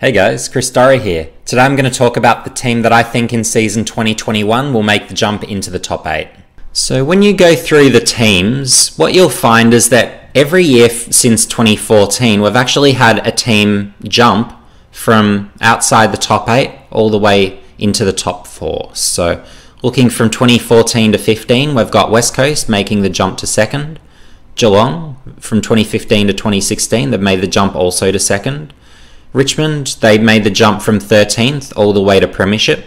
Hey guys, Chris Dorry here. Today I'm going to talk about the team that I think in season 2021 will make the jump into the top 8. So when you go through the teams, what you'll find is that every year since 2014 we've actually had a team jump from outside the top 8 all the way into the top 4. So looking from 2014 to 15, we've got West Coast making the jump to second. Geelong from 2015 to 2016, they've made the jump also to second. Richmond, they made the jump from 13th all the way to Premiership.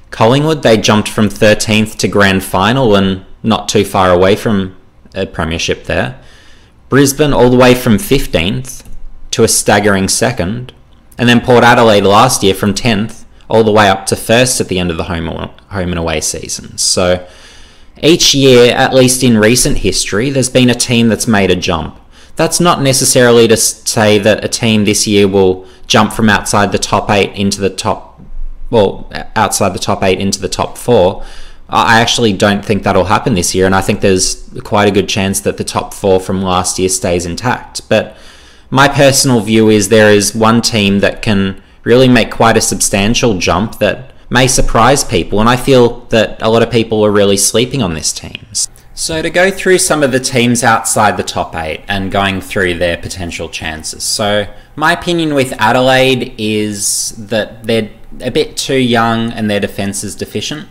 Collingwood, they jumped from 13th to Grand Final and not too far away from a Premiership there. Brisbane, all the way from 15th to a staggering second. And then Port Adelaide last year from 10th all the way up to first at the end of the home and away season. So each year, at least in recent history, there's been a team that's made a jump. That's not necessarily to say that a team this year will jump from outside the top 8 into the top, outside the top 8 into the top 4. I actually don't think that'll happen this year, and I think there's quite a good chance that the top 4 from last year stays intact. But my personal view is there is one team that can really make quite a substantial jump that may surprise people, and I feel that a lot of people are really sleeping on this team. So to go through some of the teams outside the top 8 and going through their potential chances. So my opinion with Adelaide is that they're a bit too young and their defence is deficient.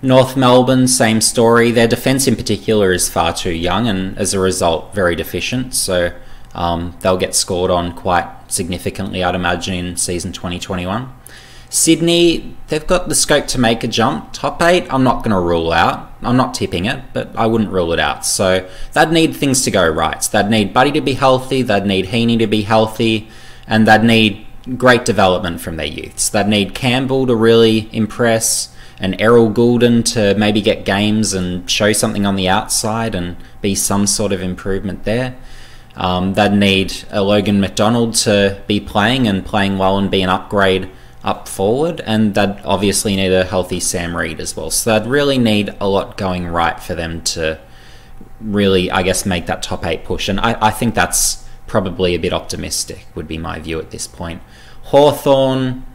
North Melbourne, same story. Their defence in particular is far too young and as a result very deficient. So they'll get scored on quite significantly, I'd imagine, in season 2021. Sydney, they've got the scope to make a jump. Top 8, I'm not going to rule out. I'm not tipping it, but I wouldn't rule it out. So they'd need things to go right. So they'd need Buddy to be healthy, they'd need Heaney to be healthy, and they'd need great development from their youths. They'd need Campbell to really impress, and Errol Goulden to maybe get games and show something on the outside and be some sort of improvement there. They'd need a Logan McDonald to be playing well and be an upgrade up forward, and they'd obviously need a healthy Sam Reid as well. So they'd really need a lot going right for them to really, I guess, make that top 8 push. And I think that's probably a bit optimistic, would be my view at this point. Hawthorn,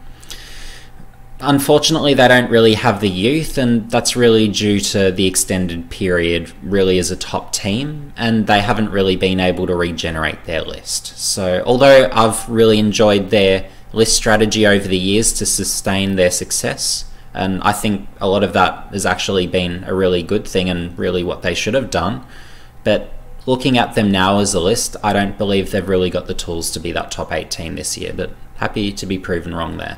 unfortunately, they don't really have the youth, and that's really due to the extended period really as a top team, and they haven't really been able to regenerate their list. So although I've really enjoyed their list strategy over the years to sustain their success, and I think a lot of that has actually been a really good thing and really what they should have done. But looking at them now as a list, I don't believe they've really got the tools to be that top 8 team this year, but happy to be proven wrong there.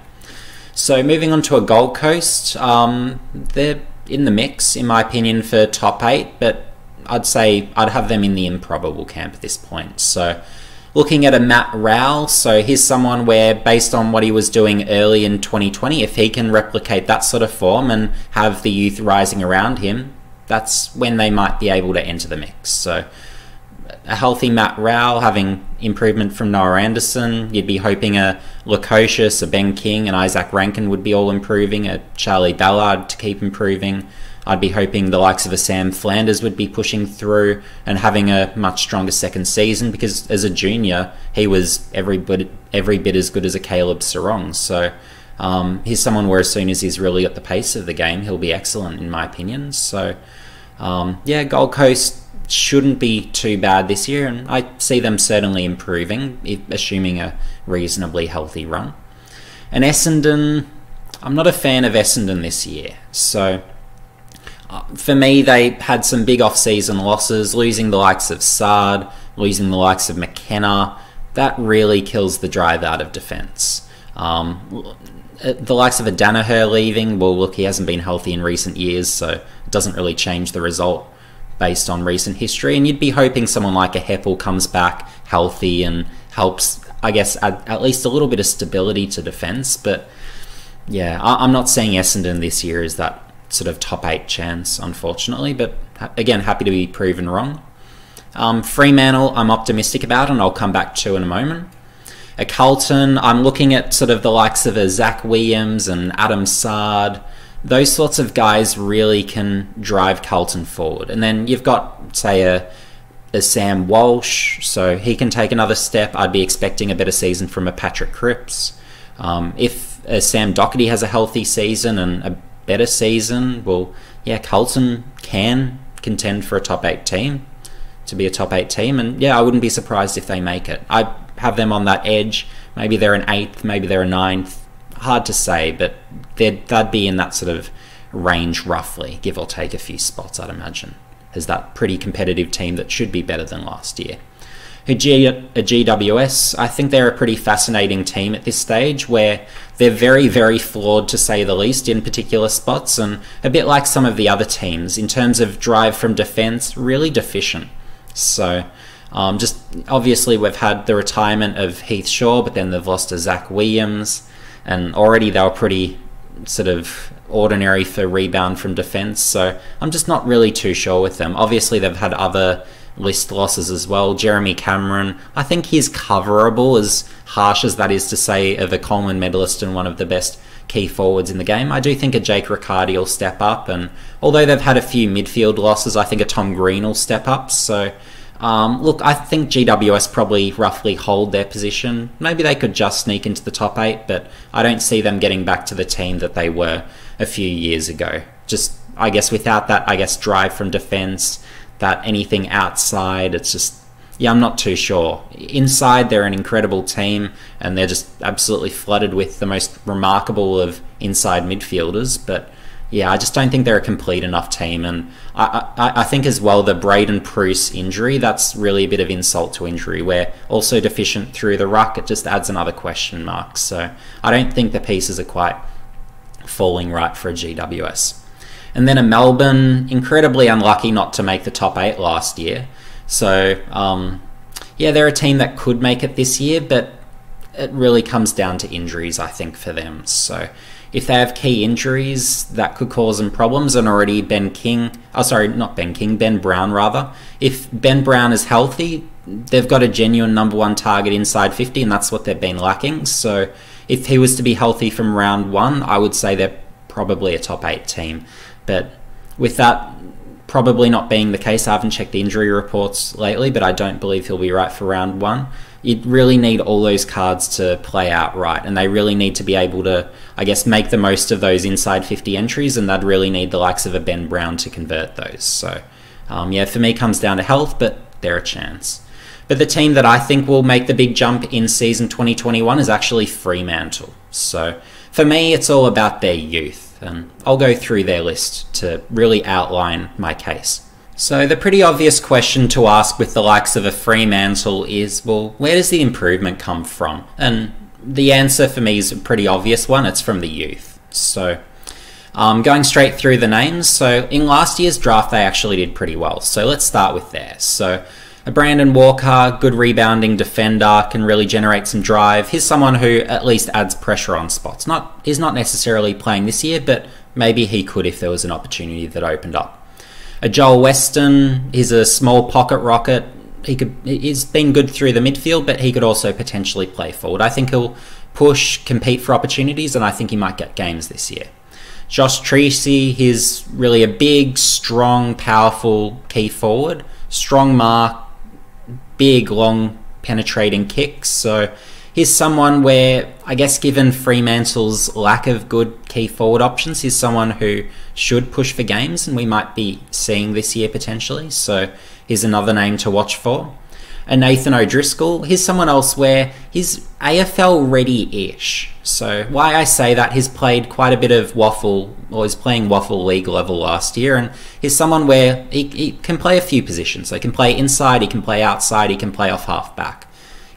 So moving on to a Gold Coast, they're in the mix in my opinion for top 8, but I'd say I'd have them in the improbable camp at this point. So looking at a Matt Rowell, so he's someone where, based on what he was doing early in 2020, if he can replicate that sort of form and have the youth rising around him, that's when they might be able to enter the mix. So a healthy Matt Rowell, having improvement from Noah Anderson, you'd be hoping a Lukosius, a Ben King, and Isaac Rankin would be all improving, a Charlie Ballard to keep improving. I'd be hoping the likes of a Sam Flanders would be pushing through and having a much stronger second season, because as a junior he was every bit as good as a Caleb Sarong. So he's someone where as soon as he's really at the pace of the game, he'll be excellent in my opinion. So yeah, Gold Coast shouldn't be too bad this year, and I see them certainly improving, assuming a reasonably healthy run. And Essendon, I'm not a fan of Essendon this year. So for me, they had some big off-season losses, losing the likes of Sard, losing the likes of McKenna. That really kills the drive out of defence. The likes of a Danaher leaving, well, look, he hasn't been healthy in recent years, so it doesn't really change the result based on recent history. And you'd be hoping someone like a Heppel comes back healthy and helps, I guess, add at least a little bit of stability to defence. But yeah, I'm not saying Essendon this year is that sort of top 8 chance, unfortunately, but again, happy to be proven wrong. Fremantle, I'm optimistic about, and I'll come back to in a moment. At Carlton, I'm looking at sort of the likes of a Zach Williams and Adam Sard. Those sorts of guys really can drive Carlton forward. And then you've got, say, a a Sam Walsh, so he can take another step. I'd be expecting a better season from a Patrick Cripps. If Sam Doherty has a healthy season and a better season, well, yeah, Carlton can contend for a top 8 team, to be a top 8 team, and yeah, I wouldn't be surprised if they make it. I have them on that edge. Maybe they're an 8th, maybe they're a 9th. Hard to say, but they'd be in that sort of range roughly, give or take a few spots, I'd imagine, as that pretty competitive team that should be better than last year. A GWS, I think they're a pretty fascinating team at this stage, where they're very, very flawed, to say the least, in particular spots, and a bit like some of the other teams in terms of drive from defence, really deficient. So just obviously we've had the retirement of Heath Shaw, but then they've lost to Zach Williams, and already they were pretty sort of ordinary for rebound from defence, so I'm just not really too sure with them. Obviously they've had other list losses as well. Jeremy Cameron, I think he's coverable, as harsh as that is to say of a Coleman medalist and one of the best key forwards in the game. I do think a Jake Riccardi will step up, and although they've had a few midfield losses, I think a Tom Green will step up. So look, I think GWS probably roughly hold their position. Maybe they could just sneak into the top 8, but I don't see them getting back to the team that they were a few years ago. Just, I guess, without that, drive from defence, that anything outside, it's just, yeah, I'm not too sure. Inside, they're an incredible team, and they're just absolutely flooded with the most remarkable of inside midfielders, but yeah, I just don't think they're a complete enough team. And I think as well, the Braden Pruce injury, that's really a bit of insult to injury, where also deficient through the ruck, it just adds another question mark. So I don't think the pieces are quite falling right for a GWS. And then a Melbourne, incredibly unlucky not to make the top 8 last year. So yeah, they're a team that could make it this year, but it really comes down to injuries, I think, for them. So if they have key injuries, that could cause them problems. And already Ben Brown rather. If Ben Brown is healthy, they've got a genuine #1 target inside 50, and that's what they've been lacking. So if he was to be healthy from round 1, I would say they're probably a top 8 team. But with that probably not being the case, I haven't checked the injury reports lately, but I don't believe he'll be right for round 1. You'd really need all those cards to play out right, and they really need to be able to, I guess, make the most of those inside 50 entries, and they'd really need the likes of a Ben Brown to convert those. So yeah, for me, it comes down to health, but they're a chance. But the team that I think will make the big jump in season 2021 is actually Fremantle. So for me, it's all about their youth, and I'll go through their list to really outline my case. So the pretty obvious question to ask with the likes of a Fremantle is, well, where does the improvement come from? And the answer for me is a pretty obvious one. It's from the youth. So going straight through the names. So in last year's draft, they actually did pretty well. So let's start with there. So a Brandon Walker, good rebounding defender, can really generate some drive. He's someone who at least adds pressure on spots. He's not necessarily playing this year, but maybe he could if there was an opportunity that opened up. A Joel Weston, he's a small pocket rocket. He's been good through the midfield, but he could also potentially play forward. I think he'll push, compete for opportunities, and I think he might get games this year. Josh Treacy, he's really a big, strong, powerful key forward. Strong mark, big, long, penetrating kicks. So he's someone where, I guess, given Fremantle's lack of good key forward options, he's someone who should push for games, and we might be seeing this year potentially. So he's another name to watch for. And Nathan O'Driscoll, he's someone else where he's AFL ready-ish. So why I say that, he's played quite a bit of waffle, or he's playing waffle league level last year, and he's someone where he can play a few positions. So he can play inside, he can play outside, he can play off half-back.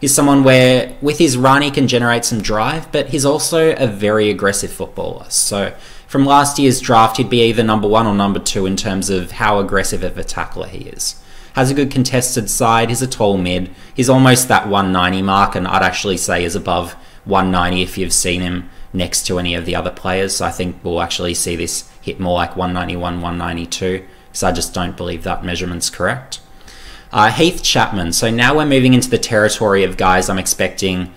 He's someone where with his run he can generate some drive, but he's also a very aggressive footballer. So from last year's draft, he'd be either #1 or #2 in terms of how aggressive of a tackler he is. Has a good contested side, he's a tall mid, he's almost that 190 mark, and I'd actually say is above 190 if you've seen him next to any of the other players. So I think we'll actually see this hit more like 191, 192, because I just don't believe that measurement's correct. Heath Chapman, so now we're moving into the territory of guys I'm expecting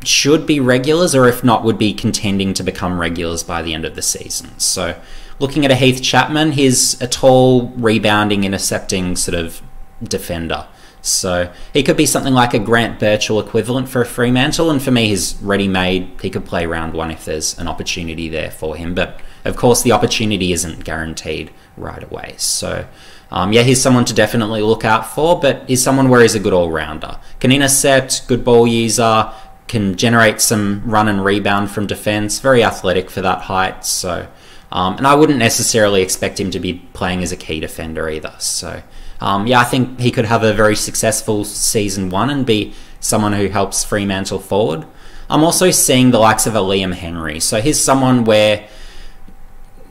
should be regulars, or if not, would be contending to become regulars by the end of the season. So looking at a Heath Chapman, he's a tall, rebounding, intercepting sort of defender. So he could be something like a Grant Birchall equivalent for Fremantle, and for me he's ready-made. He could play round one if there's an opportunity there for him, but of course the opportunity isn't guaranteed right away. So yeah, he's someone to definitely look out for, but he's someone where he's a good all-rounder. Can intercept, good ball user, can generate some run and rebound from defence, very athletic for that height. So and I wouldn't necessarily expect him to be playing as a key defender either. So yeah, I think he could have a very successful season one and be someone who helps Fremantle forward. I'm also seeing the likes of a Liam Henry. So he's someone where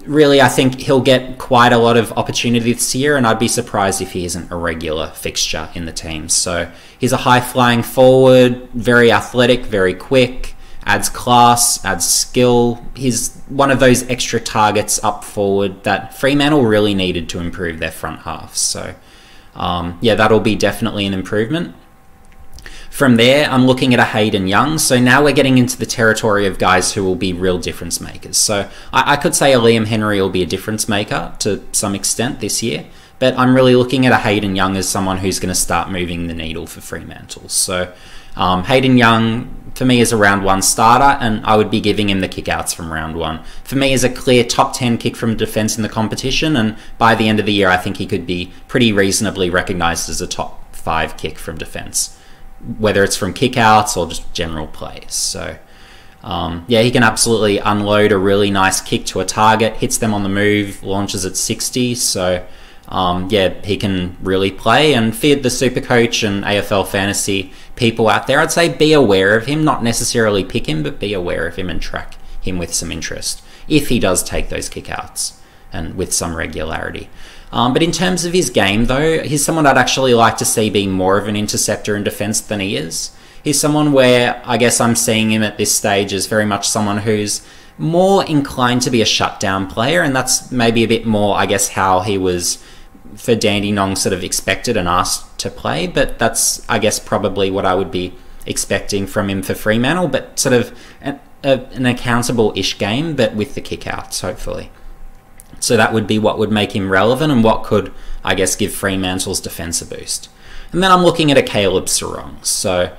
really I think he'll get quite a lot of opportunity this year, and I'd be surprised if he isn't a regular fixture in the team. So he's a high-flying forward, very athletic, very quick, adds class, adds skill. He's one of those extra targets up forward that Fremantle really needed to improve their front half. So yeah, that'll be definitely an improvement. From there, I'm looking at a Hayden Young. So now we're getting into the territory of guys who will be real difference makers. So I could say a Liam Henry will be a difference maker to some extent this year, but I'm really looking at a Hayden Young as someone who's going to start moving the needle for Fremantle. So Hayden Young, for me, is a round one starter, and I would be giving him the kickouts from round one. For me, is a clear top 10 kick from defence in the competition, and by the end of the year, I think he could be pretty reasonably recognised as a top 5 kick from defence, whether it's from kickouts or just general plays. So yeah, he can absolutely unload a really nice kick to a target, hits them on the move, launches at 60. So yeah, he can really play. And for the Supercoach and AFL fantasy people out there, I'd say be aware of him, not necessarily pick him, but be aware of him and track him with some interest if he does take those kickouts and with some regularity. But in terms of his game, though, he's someone I'd actually like to see being more of an interceptor in defence than he is. He's someone where I guess I'm seeing him at this stage as very much someone who's more inclined to be a shutdown player, and that's maybe a bit more, I guess, how he was for Dandenong sort of expected and asked to play, but that's, I guess, probably what I would be expecting from him for Fremantle, but sort of an accountable-ish game, but with the kickouts, hopefully. So that would be what would make him relevant and what could, I guess, give Fremantle's defence a boost. And then I'm looking at a Caleb Sarong. So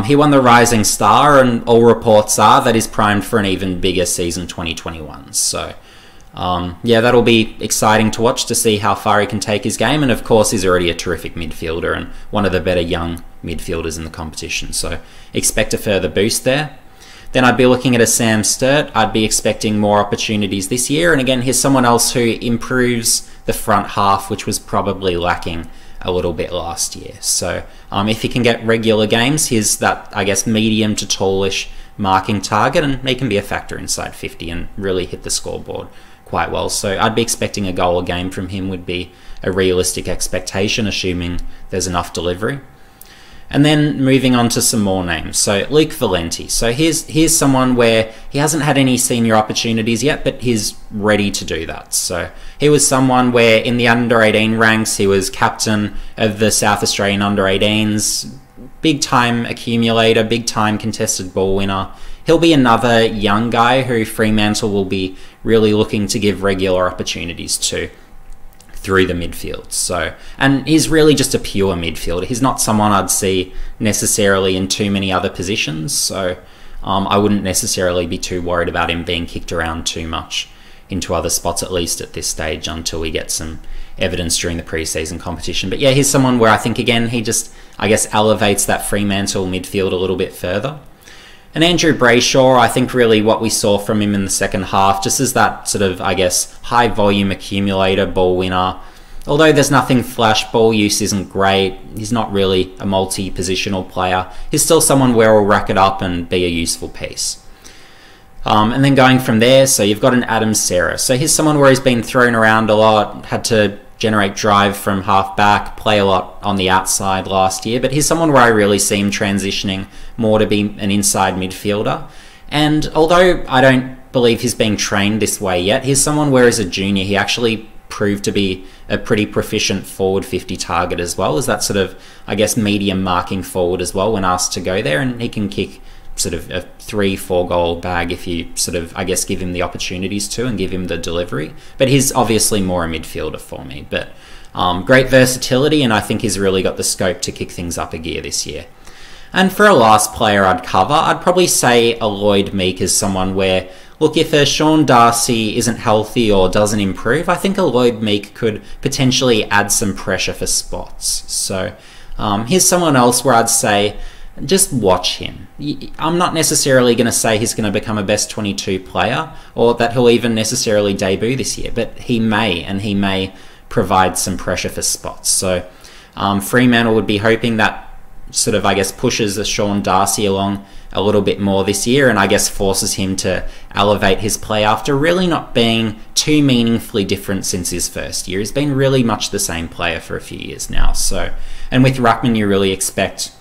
he won the Rising Star, and all reports are that he's primed for an even bigger season 2021. So yeah, that'll be exciting to watch to see how far he can take his game. And of course, he's already a terrific midfielder and one of the better young midfielders in the competition. So expect a further boost there. Then I'd be looking at a Sam Sturt. I'd be expecting more opportunities this year. And again, here's someone else who improves the front half, which was probably lacking a little bit last year. So if he can get regular games, here's that, I guess, medium to tallish marking target, and he can be a factor inside 50 and really hit the scoreboard quite well. So I'd be expecting a goal a game from him would be a realistic expectation, assuming there's enough delivery. And then moving on to some more names. So Luke Valenti. So here's someone where he hasn't had any senior opportunities yet, but he's ready to do that. So he was someone where in the under-18 ranks, he was captain of the South Australian under-18s, big-time accumulator, big-time contested ball winner. He'll be another young guy who Fremantle will be really looking to give regular opportunities to through the midfield. So, and he's really just a pure midfielder. He's not someone I'd see necessarily in too many other positions. So I wouldn't necessarily be too worried about him being kicked around too much into other spots, at least at this stage, until we get some evidence during the pre-season competition. But yeah, he's someone where I think, again, he just, I guess, elevates that Fremantle midfield a little bit further. And Andrew Brayshaw, I think really what we saw from him in the second half, just as that sort of, I guess, high volume accumulator, ball winner. Although there's nothing flash, ball use isn't great, he's not really a multi-positional player, he's still someone where he'll rack it up and be a useful piece. And then going from there, so you've got an Adam Serra. So he's someone where he's been thrown around a lot, had to generate drive from half back, play a lot on the outside last year, but he's someone where I really see him transitioning more to be an inside midfielder. And although I don't believe he's being trained this way yet, he's someone where as a junior he actually proved to be a pretty proficient forward 50 target as well, as that sort of, I guess, medium marking forward as well when asked to go there, and he can kick sort of a 3-4 goal bag if you sort of, I guess, give him the opportunities to and give him the delivery. But he's obviously more a midfielder for me. But great versatility, and I think he's really got the scope to kick things up a gear this year. And for a last player I'd cover, I'd probably say a Lloyd Meek is someone where, look, if a Sean Darcy isn't healthy or doesn't improve, I think a Lloyd Meek could potentially add some pressure for spots. So here's someone else where I'd say, just watch him. I'm not necessarily going to say he's going to become a best 22 player or that he'll even necessarily debut this year, but he may provide some pressure for spots. So Fremantle would be hoping that sort of, I guess, pushes the Sean Darcy along a little bit more this year, and I guess forces him to elevate his play after really not being too meaningfully different since his first year. He's been really much the same player for a few years now. So, and with Ruckman, you really expect,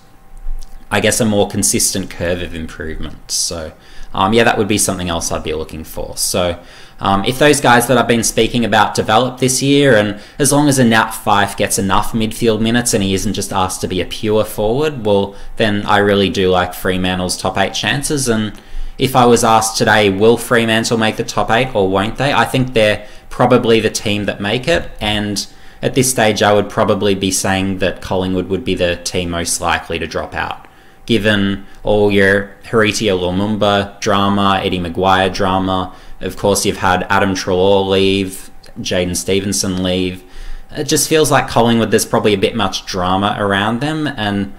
I guess, a more consistent curve of improvement. So yeah, that would be something else I'd be looking for. So if those guys that I've been speaking about develop this year, and as long as a Nat Fyfe gets enough midfield minutes and he isn't just asked to be a pure forward, well, then I really do like Fremantle's top 8 chances. And if I was asked today, will Fremantle make the top 8 or won't they? I think they're probably the team that make it, and at this stage I would probably be saying that Collingwood would be the team most likely to drop out, given all your Haritia Lumumba drama, Eddie Maguire drama. Of course, you've had Adam Treloar leave, Jaden Stevenson leave. It just feels like Collingwood, there's probably a bit much drama around them, and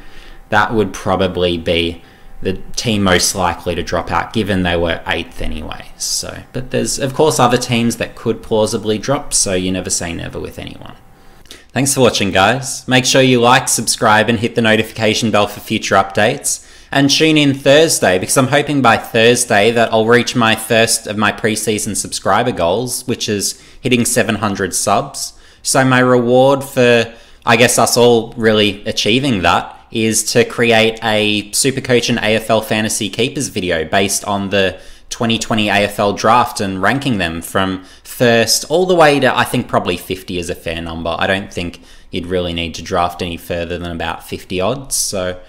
that would probably be the team most likely to drop out, given they were 8th anyway. So, but there's, of course, other teams that could plausibly drop, so you never say never with anyone. Thanks for watching, guys. Make sure you like, subscribe, and hit the notification bell for future updates. And tune in Thursday, because I'm hoping by Thursday that I'll reach my first of my preseason subscriber goals, which is hitting 700 subs. So my reward for, I guess, us all really achieving that is to create a Supercoach and AFL Fantasy Keepers video based on the 2020 AFL draft and ranking them from first all the way to, I think, probably 50 is a fair number. I don't think you'd really need to draft any further than about 50 odds. So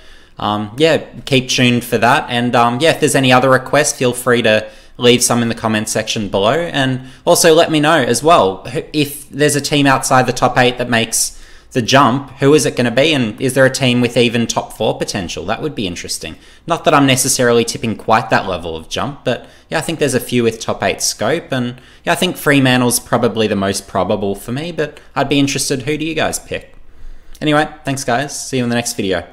yeah, keep tuned for that. And yeah, if there's any other requests, feel free to leave some in the comment section below. And also let me know as well, if there's a team outside the top 8 that makes the jump, who is it going to be? And is there a team with even top 4 potential? That would be interesting. Not that I'm necessarily tipping quite that level of jump, but yeah, I think there's a few with top 8 scope. And yeah, I think Fremantle's probably the most probable for me, but I'd be interested, who do you guys pick? Anyway, thanks guys. See you in the next video.